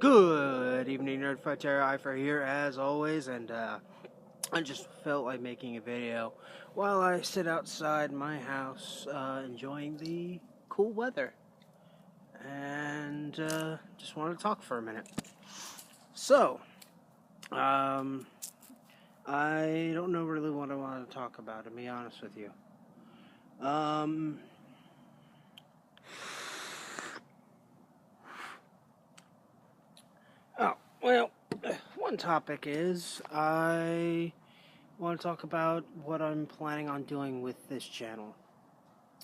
Good evening, Nerd Fighter. Eifer here, as always, and I just felt like making a video while I sit outside my house enjoying the cool weather, and just wanted to talk for a minute. So, I don't know really what I want to talk about, to be honest with you. Well, one topic is I want to talk about what I'm planning on doing with this channel.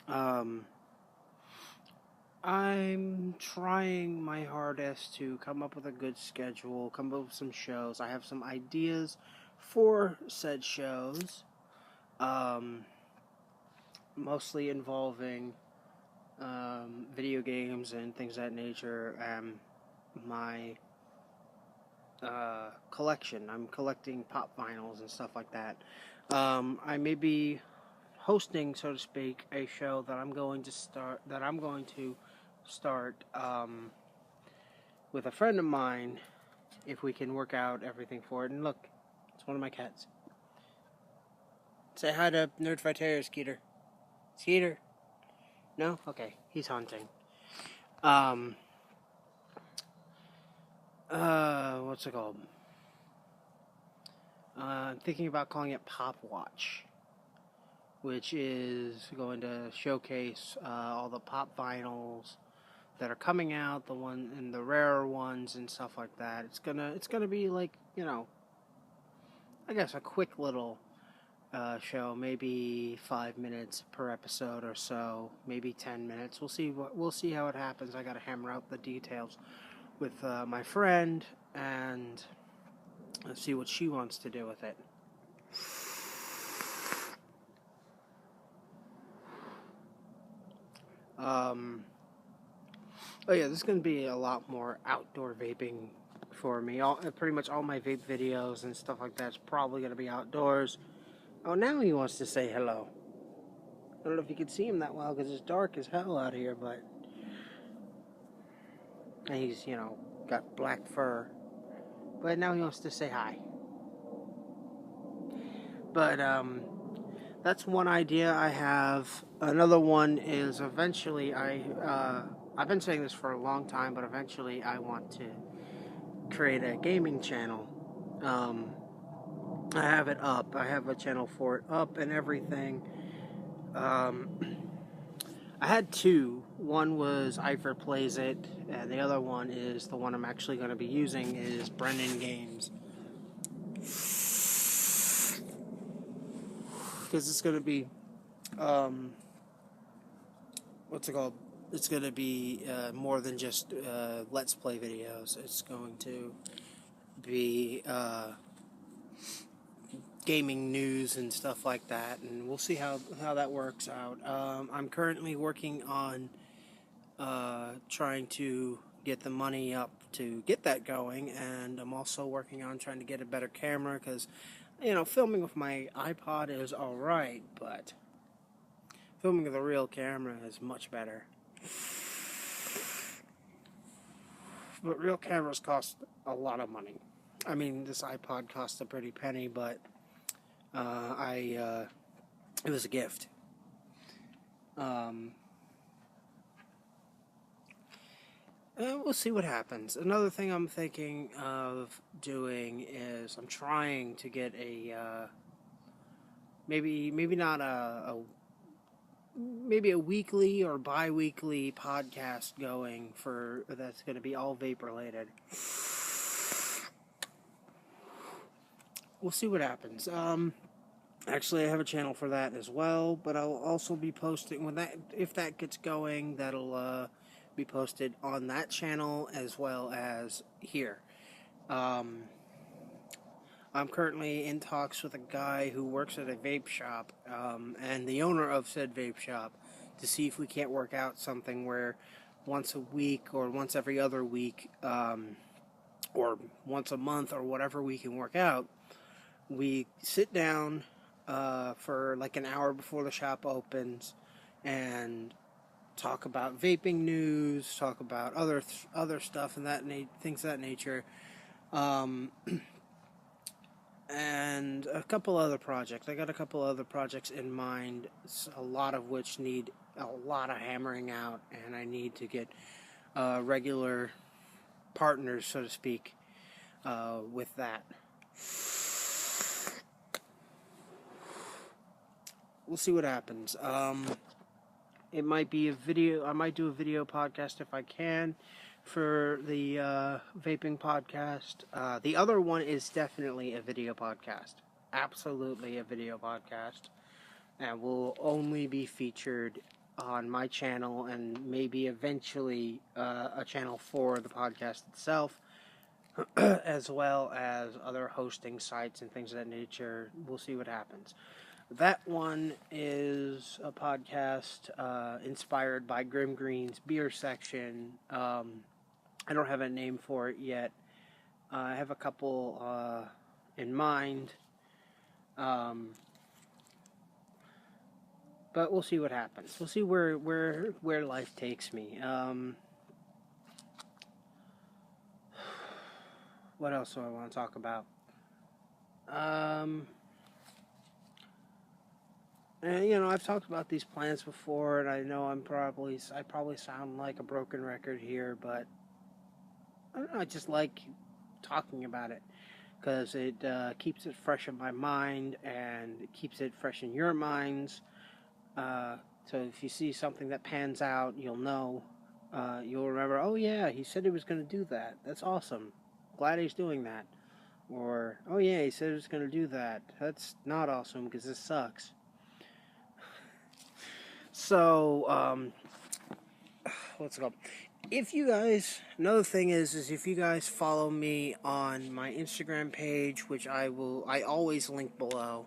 I'm trying my hardest to come up with a good schedule, come up with some shows. I have some ideas for said shows, mostly involving video games and things of that nature, my collection. I'm collecting pop vinyls and stuff like that. I may be hosting, so to speak, a show that I'm going to start with a friend of mine, if we can work out everything for it. And look, it's one of my cats. Say hi to Nerd Fighter, Skeeter. Skeeter? No? Okay, he's hunting. What's it called? I'm thinking about calling it Pop Watch, which is going to showcase all the pop vinyls that are coming out, the one and the rarer ones and stuff like that. It's gonna be like, I guess a quick little show, maybe 5 minutes per episode or so, maybe 10 minutes. We'll see how it happens. I gotta hammer out the details with my friend and see what she wants to do with it. Oh yeah, this is going to be a lot more outdoor vaping for me. Pretty much all my vape videos and stuff like that is probably going to be outdoors. Oh, now he wants to say hello. I don't know if you can see him that well because it's dark as hell out here, but and he's, got black fur. But now he wants to say hi. But that's one idea I have. Another one is eventually I've been saying this for a long time, but eventually I want to create a gaming channel. I have it up. I have a channel for it up and everything. I had two. One was Eifer Plays It, and the other one is the one I'm actually going to be using is Brendan Games. Because it's going to be, what's it called? It's going to be more than just Let's Play videos. It's going to be gaming news and stuff like that, and we'll see how that works out. I'm currently working on trying to get the money up to get that going, and I'm also working on trying to get a better camera because, filming with my iPod is alright, but filming with a real camera is much better. But real cameras cost a lot of money. I mean, this iPod cost a pretty penny, but it was a gift. We'll see what happens. Another thing I'm thinking of doing is I'm trying to get a maybe not maybe a weekly or bi-weekly podcast going that's going to be all vape related. We'll see what happens. Actually, I have a channel for that as well, but I'll also be posting if that gets going. That'll be posted on that channel as well as here. I'm currently in talks with a guy who works at a vape shop, and the owner of said vape shop, to see if we can't work out something where once a week or once every other week, or once a month or whatever we can work out, we sit down for like an hour before the shop opens and talk about vaping news, talk about other stuff and things of that nature, and a couple other projects. I got a couple other projects in mind, a lot of which need a lot of hammering out, and I need to get regular partners, so to speak, with that. We'll see what happens. It might be a video. I might do a video podcast if I can for the vaping podcast. The other one is definitely a video podcast. Absolutely a video podcast. And will only be featured on my channel and maybe eventually a channel for the podcast itself, as well as other hosting sites and things of that nature. We'll see what happens. That one is a podcast inspired by Grim Green's beer section. I don't have a name for it yet. I have a couple in mind. But we'll see what happens. We'll see where life takes me. What else do I want to talk about? And, I've talked about these plans before, and I know I probably sound like a broken record here, but I don't know, I just like talking about it because it keeps it fresh in my mind, and it keeps it fresh in your minds. So if you see something that pans out, you'll know, you'll remember, oh yeah, he said he was going to do that. That's awesome. Glad he's doing that. Or, oh yeah, he said he was going to do that. That's not awesome because this sucks. So, what's it called? If you guys, another thing is if you guys follow me on my Instagram page, which I always link below,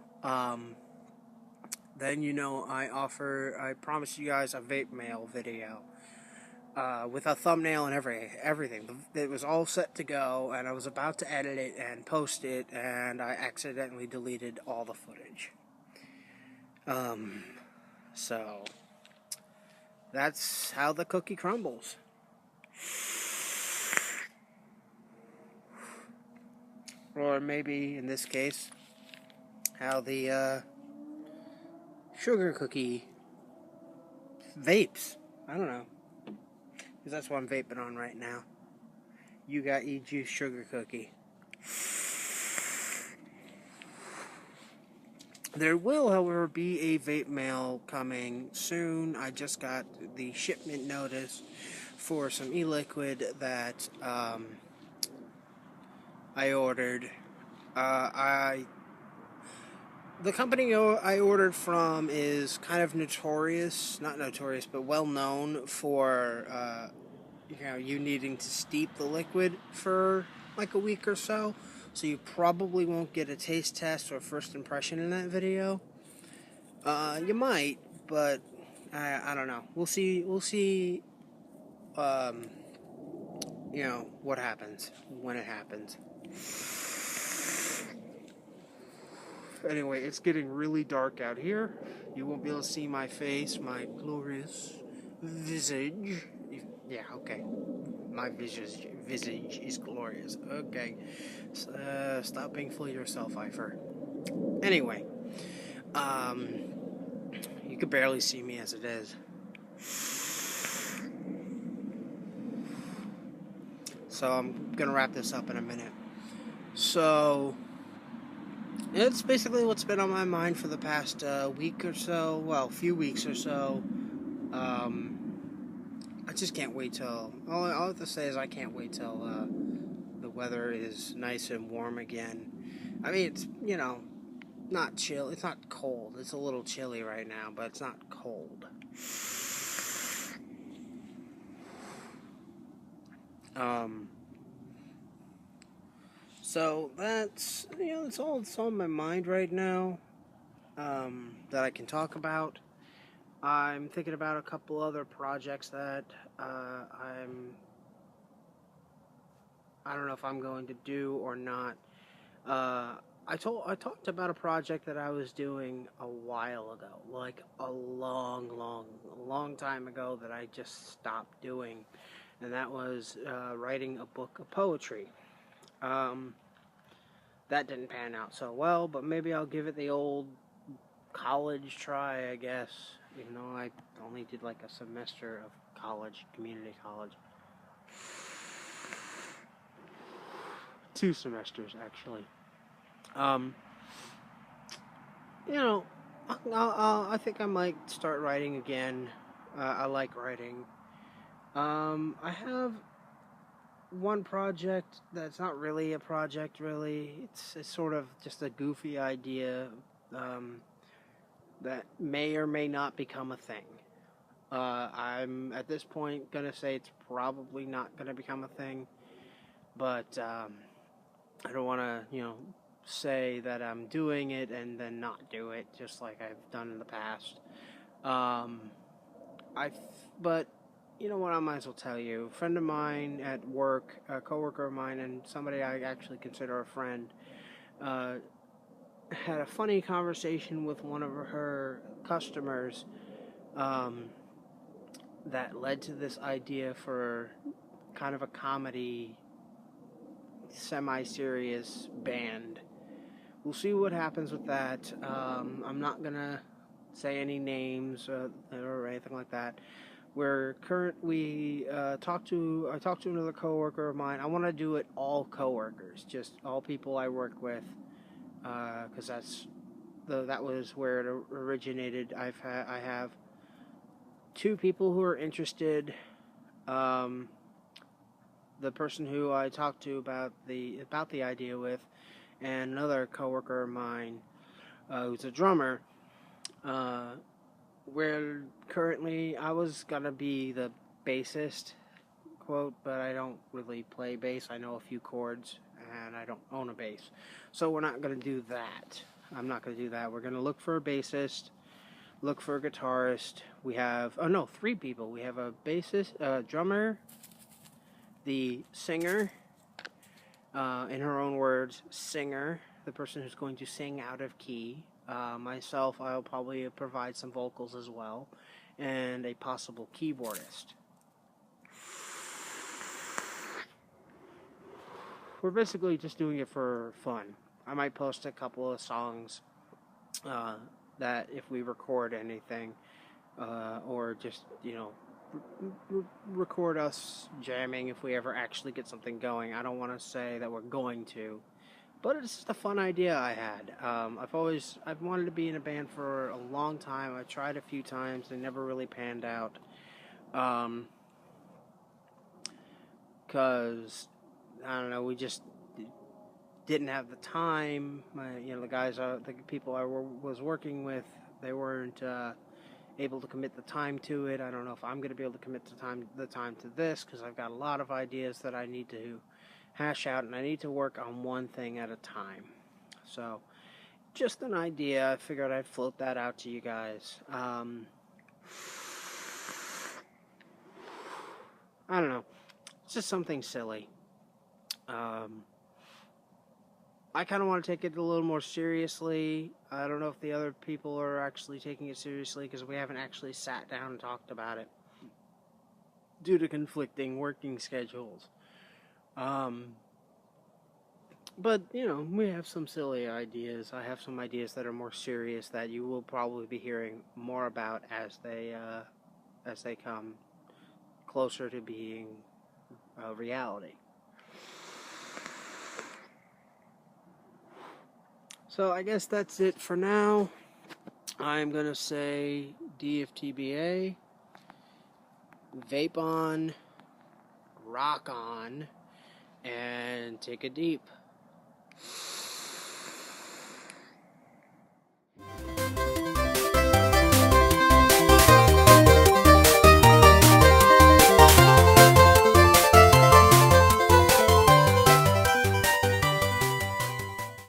then I promise you guys a vape mail video, with a thumbnail and everything. It was all set to go, and I was about to edit it and post it, and I accidentally deleted all the footage. So that's how the cookie crumbles. Or maybe, in this case, how the sugar cookie vapes. I don't know. Because that's what I'm vaping on right now. You got E-Juice Sugar Cookie. There will, however, be a vape mail coming soon. I just got the shipment notice for some e-liquid that I ordered. The company I ordered from is kind of not notorious, but well known for you needing to steep the liquid for like a week or so. So you probably won't get a taste test or first impression in that video. You might, but I don't know. We'll see. What happens when it happens. Anyway, it's getting really dark out here. You won't be able to see my face, my glorious visage. Yeah, okay. My visage is glorious. Okay. Stop being full of yourself, Eifer. Anyway, you could barely see me as it is. So I'm gonna wrap this up in a minute. So it's basically what's been on my mind for the past week or so. Well, few weeks or so. I just can't wait till. All I have to say is I can't wait till the weather is nice and warm again. I mean, it's not chill. It's not cold. It's a little chilly right now, but it's not cold. So that's that's all that's on my mind right now. That I can talk about. I'm thinking about a couple other projects that I don't know if I'm going to do or not. I talked about a project that I was doing a while ago, like a long time ago that I just stopped doing, and that was writing a book of poetry. Um, that didn't pan out so well, but maybe I'll give it the old college try, I guess. Even though I only did like a semester of college, community college. 2 semesters, actually. Um, you know, I think I might start writing again. I like writing. I have one project that's not really a project, really. It's sort of just a goofy idea that may or may not become a thing. I'm at this point gonna say it's probably not gonna become a thing, but I don't want to, say that I'm doing it and then not do it, just like I've done in the past. Um, but you know what? I might as well tell you. A friend of mine at work, a coworker of mine, and somebody I actually consider a friend, uh, had a funny conversation with one of her customers um, that led to this idea for kind of a comedy, semi-serious band. We'll see what happens with that. I'm not gonna say any names or anything like that. I talked to another coworker of mine. I want to do it all coworkers, just all people I work with, because that was where it originated. I have 2 people who are interested. The person who I talked to about the idea with, and another coworker of mine who's a drummer. Where currently I was gonna be the bassist, quote, but I don't really play bass. I know a few chords, and I don't own a bass, so we're not gonna do that. I'm not gonna do that. We're gonna look for a bassist, look for a guitarist. We have 3 people. We have a bassist, a drummer, the singer. In her own words, singer, the person who's going to sing out of key. Myself, I'll probably provide some vocals as well, and a possible keyboardist. We're basically just doing it for fun. I might post a couple of songs that if we record anything, or just, record us jamming if we ever actually get something going. I don't want to say that we're going to, but it's just a fun idea I had. I've wanted to be in a band for a long time. I tried a few times. They never really panned out. Because, I don't know, we just didn't have the time. The people I was working with, they weren't able to commit the time to it. I don't know if I'm going to be able to commit the time to this, because I've got a lot of ideas that I need to hash out, and I need to work on one thing at a time. So, just an idea. I figured I'd float that out to you guys. I don't know. It's just something silly. I kind of want to take it a little more seriously. I don't know if the other people are actually taking it seriously, because we haven't actually sat down and talked about it due to conflicting working schedules. But, we have some silly ideas. I have some ideas that are more serious that you will probably be hearing more about as they come closer to being a reality. So I guess that's it for now. I'm going to say DFTBA, vape on, rock on, and take a deep.